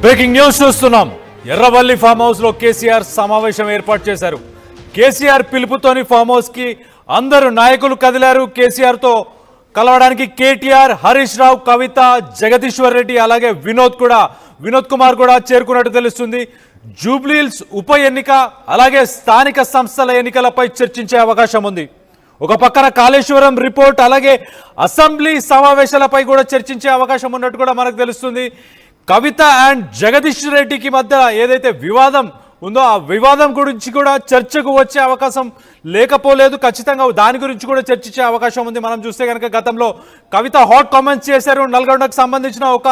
Breaking news చూస్తున్నాం. Erravalli farm house లో కేసీఆర్ సమావేశం ఏర్పాటు చేశారు. కేసీఆర్ పిలుపుతోని ఫామ్ హౌస్ కి అందరూ నాయకులు కదిలారు. కేసీఆర్ తో కలవడానికి కేటీఆర్, హరీష్ రావు, కవిత, జగదీశ్వర్ రెడ్డి అలాగే వినోద్ కుమార్ కూడా చేరుకున్నట్టు తెలుస్తుంది. జూబ్లీహిల్స్ ఉప ఎన్నిక అలాగే స్థానిక సంస్థల ఎన్నికలపై చర్చించే అవకాశం ఉంది. ఒక పక్కన కాళేశ్వరం రిపోర్ట్ అలాగే అసెంబ్లీ సమావేశాలపై కూడా చర్చించే అవకాశం ఉన్నట్టు కూడా మనకు తెలుస్తుంది. కవిత అండ్ జగదీష్ రెడ్డికి మధ్య ఏదైతే వివాదం ఉందో ఆ వివాదం గురించి కూడా చర్చకు వచ్చే అవకాశం లేకపోలేదు. ఖచ్చితంగా దాని గురించి కూడా చర్చించే అవకాశం ఉంది. మనం చూస్తే కనుక గతంలో కవిత హాట్ కామెంట్స్ చేశారు. నల్గొండకు సంబంధించిన ఒక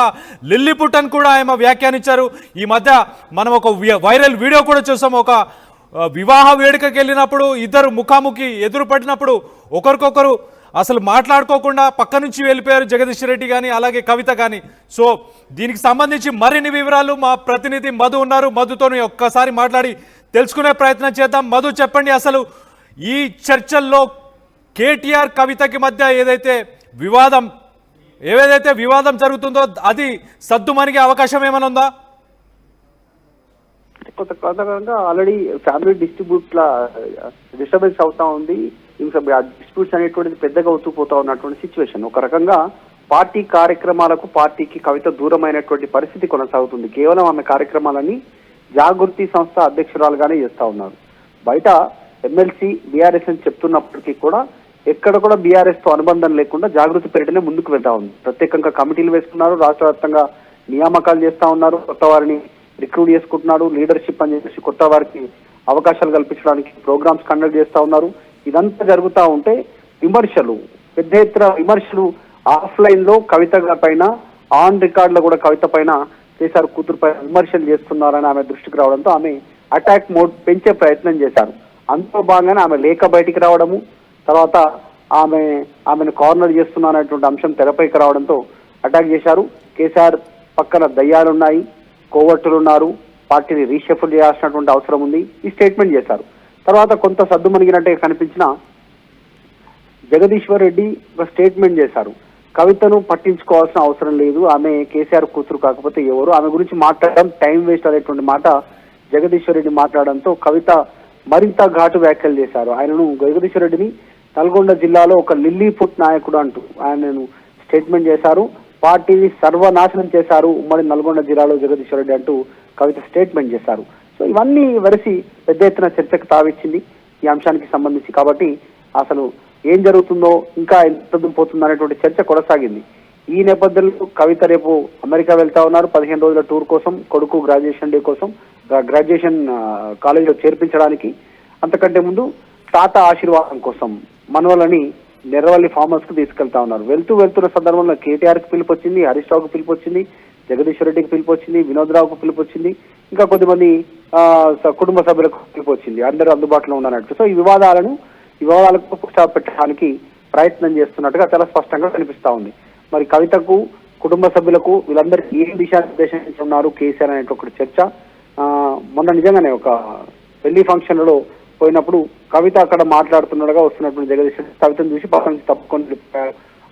లిల్లీపుట్టన్ కూడా ఆమె వ్యాఖ్యానించారు. ఈ మధ్య మనం ఒక వైరల్ వీడియో కూడా చూసాం. ఒక వివాహ వేడుకకి వెళ్ళినప్పుడు ఇద్దరు ముఖాముఖి ఎదురు పడినప్పుడు ఒకరికొకరు అసలు మాట్లాడుకోకుండా పక్క నుంచి వెళ్ళిపోయారు జగదీష్ రెడ్డి కానీ అలాగే కవిత కానీ. సో దీనికి సంబంధించి మరిన్ని వివరాలు మా ప్రతినిధి మధు ఉన్నారు. మధుతోని ఒక్కసారి మాట్లాడి తెలుసుకునే ప్రయత్నం చేద్దాం. మధు, చెప్పండి, అసలు ఈ చర్చల్లో కేటీఆర్ కవితకి మధ్య ఏదైతే వివాదం జరుగుతుందో అది సద్దుమణిగే అవకాశం ఏమైనా ఉందా? కొంతకాలంగా ఆల్రెడీ ఫ్యామిలీ డిస్టర్బెన్స్ అవుతా ఉంది. ఇంకా డిస్ప్యూట్స్ అనేటువంటిది పెద్దగా అవుతూ పోతా ఉన్నటువంటి సిచ్యువేషన్. ఒక రకంగా పార్టీ కార్యక్రమాలకు పార్టీకి కవిత దూరమైనటువంటి పరిస్థితి కొనసాగుతుంది. కేవలం ఆమె కార్యక్రమాలని జాగృతి సంస్థ అధ్యక్షురాలుగానే చేస్తా ఉన్నారు. బయట ఎమ్మెల్సీ బీఆర్ఎస్ అని చెప్తున్నప్పటికీ కూడా ఎక్కడ కూడా బీఆర్ఎస్ తో అనుబంధం లేకుండా జాగృతి పేరిటనే ముందుకు వెళ్తా ఉంది. ప్రత్యేకంగా కమిటీలు వేసుకున్నారు, రాష్ట్ర వ్యాప్తంగా నియామకాలు చేస్తా ఉన్నారు, కొత్త వారిని రిక్రూట్ చేసుకుంటున్నారు, లీడర్షిప్ అని చెప్పేసి కొత్త వారికి అవకాశాలు కల్పించడానికి ప్రోగ్రామ్స్ కండక్ట్ చేస్తా ఉన్నారు. ఇదంతా జరుగుతూ ఉంటే విమర్శలు, పెద్ద ఎత్తున విమర్శలు ఆఫ్లైన్ లో కవిత పైన, ఆన్ రికార్డ్ లో కూడా కవిత పైన, కేసీఆర్ కూతురు పైన విమర్శలు చేస్తున్నారని ఆమె దృష్టికి రావడంతో ఆమె అటాక్ మోడ్ పెంచే ప్రయత్నం చేశారు. అందులో భాగంగానే ఆమె లేఖ బయటికి రావడము, తర్వాత ఆమెను కార్నర్ చేస్తున్నారనేటువంటి అంశం తెరపైకి రావడంతో అటాక్ చేశారు. కేసీఆర్ పక్కన దయ్యాలున్నాయి, కోవర్టులున్నారు, పార్టీని రీషఫుల్ చేయాల్సినటువంటి అవసరం ఉంది, ఈ స్టేట్మెంట్ చేశారు. తర్వాత కొంత సద్దుమణిగినట్టే కనిపించిన జగదీశ్వర్ రెడ్డి ఒక స్టేట్మెంట్ చేశారు. కవితను పట్టించుకోవాల్సిన అవసరం లేదు, ఆమె కేసీఆర్ కూతురు కాకపోతే ఎవరు, ఆమె గురించి మాట్లాడడం టైం వేస్ట్ అనేటువంటి మాట జగదీశ్వర్ రెడ్డి మాట్లాడడంతో కవిత మరింత ఘాటు వ్యాఖ్యలు చేశారు. ఆయనను జగదీశ్వర్ రెడ్డిని నల్గొండ జిల్లాలో ఒక లిల్లీపుట్ నాయకుడు అంటూ ఆయనను స్టేట్మెంట్ చేశారు. పార్టీని సర్వనాశనం చేశారు ఉమ్మడి నల్గొండ జిల్లాలో జగదీశ్వర్ రెడ్డి అంటూ కవిత స్టేట్మెంట్ చేశారు. సో ఇవన్నీ వరిసి పెద్ద ఎత్తున చర్చకు తావిచ్చింది ఈ అంశానికి సంబంధించి. కాబట్టి అసలు ఏం జరుగుతుందో, ఇంకా ఎంత పోతుందో అనేటువంటి చర్చ కొనసాగింది. ఈ నేపథ్యంలో కవిత రేపు అమెరికా వెళ్తా ఉన్నారు 15 రోజుల టూర్ కోసం, కొడుకు గ్రాడ్యుయేషన్ డే కోసం, గ్రాడ్యుయేషన్ కాలేజీలో చేర్పించడానికి. అంతకంటే ముందు తాత ఆశీర్వాదం కోసం మనవలని ఎర్రవల్లి ఫామ్ హౌస్ కు తీసుకెళ్తా ఉన్నారు. వెళ్తున్న సందర్భంలో కేటీఆర్ కి పిలుపు వచ్చింది, హరీష్ రావుకు పిలుపు వచ్చింది, జగదీశ్వర్ రెడ్డికి పిలుపు వచ్చింది, వినోద్ రావుకు పిలుపు వచ్చింది, ఇంకా కొద్దిమంది కుటుంబ సభ్యులకు పిలుపు వచ్చింది. అందరూ అందుబాటులో ఉన్నారన్నట్టు. సో ఈ వివాదాలకు స్టాప్ పెట్టడానికి ప్రయత్నం చేస్తున్నట్టుగా చాలా స్పష్టంగా కనిపిస్తా ఉంది. మరి కవితకు, కుటుంబ సభ్యులకు వీళ్ళందరికీ ఏం దిశానిర్దేశం ఉన్నారు కేసీఆర్ అనే ఒక చర్చ. మొన్న నిజంగానే ఒక పెళ్లి ఫంక్షన్లలో పోయినప్పుడు కవిత అక్కడ మాట్లాడుతుండగా వస్తున్నటువంటి జగదీష్ కవితను చూసి పక్కన నుంచి తప్పుకొని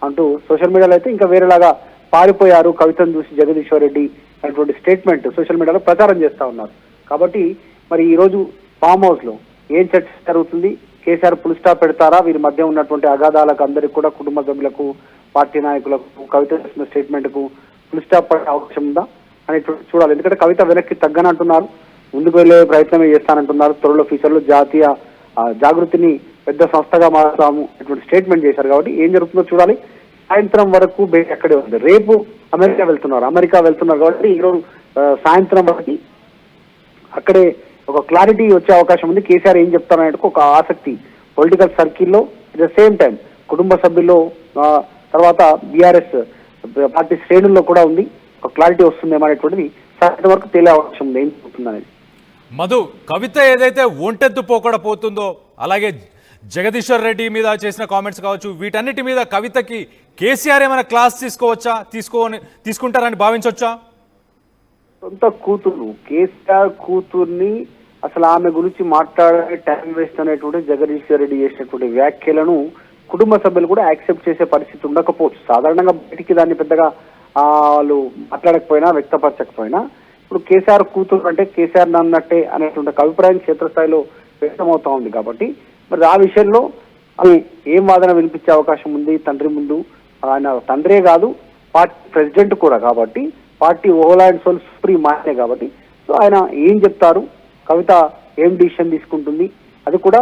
అంటూ సోషల్ మీడియాలో అయితే ఇంకా వేరేలాగా పారిపోయారు కవితను చూసి జగదీశ్వర్ రెడ్డి అనేటువంటి స్టేట్మెంట్ సోషల్ మీడియాలో ప్రచారం చేస్తా ఉన్నారు. కాబట్టి మరి ఈ రోజు ఫామ్ హౌస్ లో ఏం చర్చ జరుగుతుంది, కేసీఆర్ ఫుల్ స్టాప్ పెడతారా, వీరి మధ్య ఉన్నటువంటి అగాధాలకు అందరికీ కూడా కుటుంబ సభ్యులకు, పార్టీ నాయకులకు, కవిత చేసిన స్టేట్మెంట్ కు ఫుల్ స్టాప్ పడే అవకాశం ఉందా అనేటువంటి చూడాలి. ఎందుకంటే కవిత వెనక్కి తగ్గనంటున్నారు, ముందుకు వెళ్లే ప్రయత్నమే చేస్తానంటున్నారు. త్వరలో ఫ్యూచర్ లో జాతీయ జాగృతిని పెద్ద సంస్థగా మారుతాము అటువంటి స్టేట్మెంట్ చేశారు. కాబట్టి ఏం జరుగుతుందో చూడాలి. సాయంత్రం వరకు అక్కడే ఉంది. రేపు అమెరికా వెళ్తున్నారు కాబట్టి ఈరోజు సాయంత్రం వరకు అక్కడే ఒక క్లారిటీ వచ్చే అవకాశం ఉంది. కేసీఆర్ ఏం చెప్తారనే ఒక ఆసక్తి పొలిటికల్ సర్కిల్లో, అట్ ద సేమ్ టైం కుటుంబ సభ్యుల్లో, తర్వాత బీఆర్ఎస్ పార్టీ శ్రేణుల్లో కూడా ఉంది. ఒక క్లారిటీ వస్తుందేమో అనేటువంటిది సాయంత్రం వరకు తేలే అవకాశం ఉంది ఏం చెప్తుంది అనేది. మధు, కవిత ఏదైతే ఒంటెత్తు పోకడ పోతుందో అలాగే జగదీశ్వర్ రెడ్డి మీద చేసిన కామెంట్స్ కావచ్చు, వీటన్నిటి మీద కవితకి కేసీఆర్ ఏమైనా క్లాస్ తీసుకుంటారని భావించవచ్చా? సొంత కూతురు కేసీఆర్ కూతుర్ని అసలు ఆమె గురించి మాట్లాడే టైం వేస్ట్ అనేటువంటి జగదీశ్వర్ రెడ్డి చేసినటువంటి వ్యాఖ్యలను కుటుంబ సభ్యులు కూడా యాక్సెప్ట్ చేసే పరిస్థితి ఉండకపోవచ్చు. సాధారణంగా బయటికి దాన్ని పెద్దగా వాళ్ళు మాట్లాడకపోయినా వ్యక్తపరచకపోయినా ఇప్పుడు కేసీఆర్ కూతురు అంటే కేసీఆర్ నన్నట్టే అనేటువంటి అభిప్రాయం క్షేత్రస్థాయిలో వ్యక్తమవుతా ఉంది. కాబట్టి మరి ఆ విషయంలో అది ఏం వాదన వినిపించే అవకాశం ఉంది తండ్రి ముందు? ఆయన తండ్రే కాదు, పార్టీ ప్రెసిడెంట్ కూడా కాబట్టి, party whole and sole supreme ఆయనే కాబట్టి, సో ఆయన ఏం చెప్తారు, కవిత ఏం డిసిషన్ తీసుకుంటుంది, అది కూడా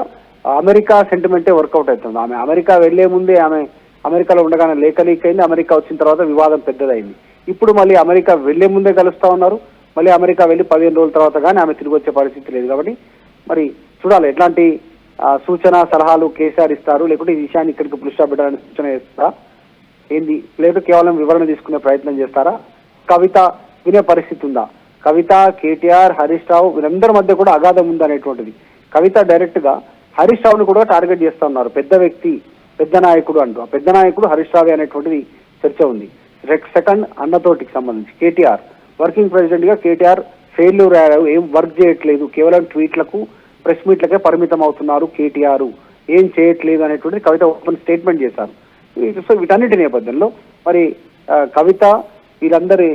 అమెరికా సెంటిమెంటే వర్కౌట్ అవుతుంది. ఆమె అమెరికా వెళ్లే ముందే ఆమె అమెరికాలో ఉండగానే లేఖ లీక్ అయింది, అమెరికా వచ్చిన తర్వాత వివాదం పెద్దదైంది. ఇప్పుడు మళ్ళీ అమెరికా వెళ్లే ముందే కలుస్తా ఉన్నారు, మళ్ళీ అమెరికా వెళ్ళి 15 రోజుల తర్వాత కానీ ఆమె తిరిగి వచ్చే పరిస్థితి లేదు. కాబట్టి మరి చూడాలి ఎట్లాంటి సూచన సలహాలు కేసీఆర్ ఇస్తారు, లేకుంటే ఈ విషయాన్ని ఇక్కడికి పురుషా పెట్టాలని సూచన చేస్తారా ఏంది, లేదు కేవలం వివరణ తీసుకునే ప్రయత్నం చేస్తారా? కవిత వినే పరిస్థితి ఉందా? కవిత, కేటీఆర్, హరీష్ రావు వీరందరి మధ్య కూడా అగాధం ఉందనేటువంటిది. కవిత డైరెక్ట్ గా హరీష్ రావుని కూడా టార్గెట్ చేస్తా ఉన్నారు. పెద్ద వ్యక్తి, పెద్ద నాయకుడు అంటూ. ఆ పెద్ద నాయకుడు హరీష్ రావు అనేటువంటిది చర్చ ఉంది. సెకండ్ అన్నతోటికి సంబంధించి కేటీఆర్ వర్కింగ్ ప్రెసిడెంట్ గా కేటీఆర్ ఫెయిల్యూర్ అయ్యారు, ఏం వర్క్ చేయట్లేదు, కేవలం ట్వీట్లకు ప్రెస్ మీట్లకే పరిమితం అవుతున్నారు కేటీఆర్, ఏం చేయట్లేదు అనేటువంటిది కవిత ఓపెన్ స్టేట్మెంట్ చేశారు. సో వీటన్నిటి నేపథ్యంలో మరి కవిత వీరందరి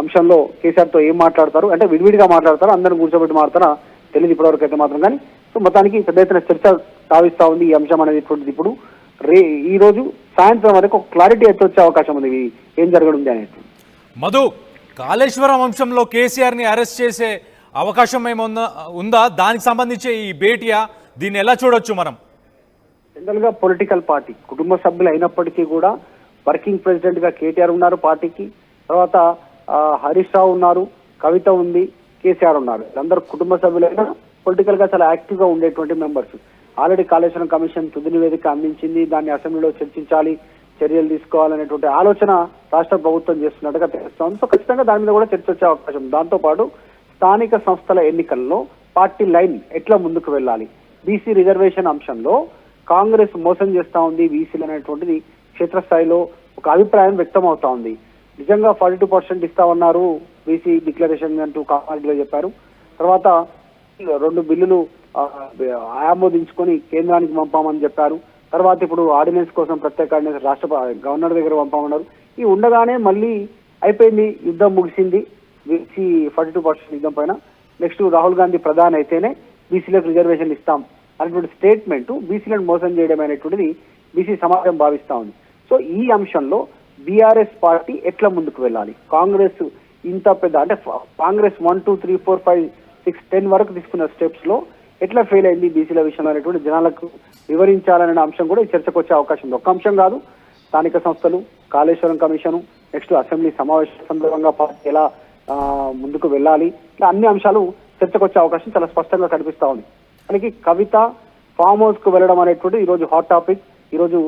అంశంలో కేసీఆర్ తో ఏం మాట్లాడతారు, అంటే విడివిడిగా మాట్లాడతారు, అందరిని కూర్చోబెట్టి మాట్లాడతారా తెలియదు ఇప్పటివరకు అయితే మాత్రం. కానీ సో మొత్తానికి పెద్ద ఎత్తున చర్చ సాగిస్తా ఉంది ఈ అంశం అనేటువంటిది. ఇప్పుడు ఈ రోజు సాయంత్రం వరకు ఒక క్లారిటీ అయితే వచ్చే అవకాశం ఉంది ఏం జరగనుంది అనేది. మధు, కాళేశ్వరం అంశంలో కేసీఆర్ ని అరెస్ట్ చేసే అవకాశం ఏమన్నా ఉందా? దానికి సంబంధించి ఈ భేటీయా, దీన్ని ఎలా చూడొచ్చు మనం? జనరల్ గా పొలిటికల్ పార్టీ కుటుంబ సభ్యులు అయినప్పటికీ కూడా వర్కింగ్ ప్రెసిడెంట్ గా కేటీఆర్ ఉన్నారు పార్టీకి, తర్వాత హరీష్ రావు ఉన్నారు, కవిత ఉంది, కేసీఆర్ ఉన్నారు. వీళ్ళందరూ కుటుంబ సభ్యులైనా పొలిటికల్ గా చాలా యాక్టివ్ గా ఉండేటువంటి మెంబర్స్. ఆల్రెడీ కాళేశ్వరం కమిషన్ తుది నివేదిక అందించింది, దాన్ని అసెంబ్లీలో చర్చించాలి, చర్యలు తీసుకోవాలనేటువంటి ఆలోచన రాష్ట్ర ప్రభుత్వం చేస్తున్నట్టుగా తెలుస్తోంది. సో ఖచ్చితంగా దాని మీద కూడా చర్చ వచ్చే అవకాశం. దాంతో పాటు స్థానిక సంస్థల ఎన్నికల్లో పార్టీ లైన్ ఎట్లా ముందుకు వెళ్ళాలి, బీసీ రిజర్వేషన్ అంశంలో కాంగ్రెస్ మోసం చేస్తా ఉంది బీసీలు అనేటువంటిది క్షేత్రస్థాయిలో ఒక అభిప్రాయం వ్యక్తం అవుతా ఉంది. నిజంగా 42% ఇస్తామన్నారు బీసీ డిక్లరేషన్ అంటూ కామారెడ్డిలో చెప్పారు. తర్వాత 2 బిల్లులు ఆమోదించుకొని కేంద్రానికి పంపామని చెప్పారు. తర్వాత ఇప్పుడు ఆర్డినెన్స్ కోసం ప్రత్యేక ఆర్డినెన్స్ రాష్ట్ర గవర్నర్ దగ్గర పంపామన్నారు. ఈ ఉండగానే మళ్ళీ అయిపోయింది, యుద్ధం ముగిసింది బీసీ 42% యుద్ధం పైన, నెక్స్ట్ రాహుల్ గాంధీ ప్రధాని అయితేనే బీసీలకు రిజర్వేషన్ ఇస్తాం అనేటువంటి స్టేట్మెంట్ బీసీలను మోసం చేయడం అనేటువంటిది బీసీ సమాజం భావిస్తా ఉంది. సో ఈ అంశంలో బీఆర్ఎస్ పార్టీ ఎట్లా ముందుకు వెళ్ళాలి, కాంగ్రెస్ ఇంత పెద్ద అంటే కాంగ్రెస్ 1, 2, 3, 4, 5, 6, 10 వరకు తీసుకున్న స్టెప్స్ లో ఎట్లా ఫెయిల్ అయింది బీసీల విషయంలో అనేటువంటి జనాలకు వివరించాలనే అంశం కూడా ఈ చర్చకు వచ్చే అవకాశం ఉంది. ఒక్క అంశం కాదు, స్థానిక సంస్థలు, కాళేశ్వరం కమిషను, నెక్స్ట్ అసెంబ్లీ సమావేశం సందర్భంగా పార్టీ ఎలా ముందుకు వెళ్ళాలి, ఇలా అన్ని అంశాలు చర్చకు వచ్చే అవకాశం చాలా స్పష్టంగా కనిపిస్తా ఉంది. మనకి కవిత ఫామ్ హౌస్ కు వెళ్ళడం అనేటువంటి ఈ రోజు హాట్ టాపిక్. ఈ రోజు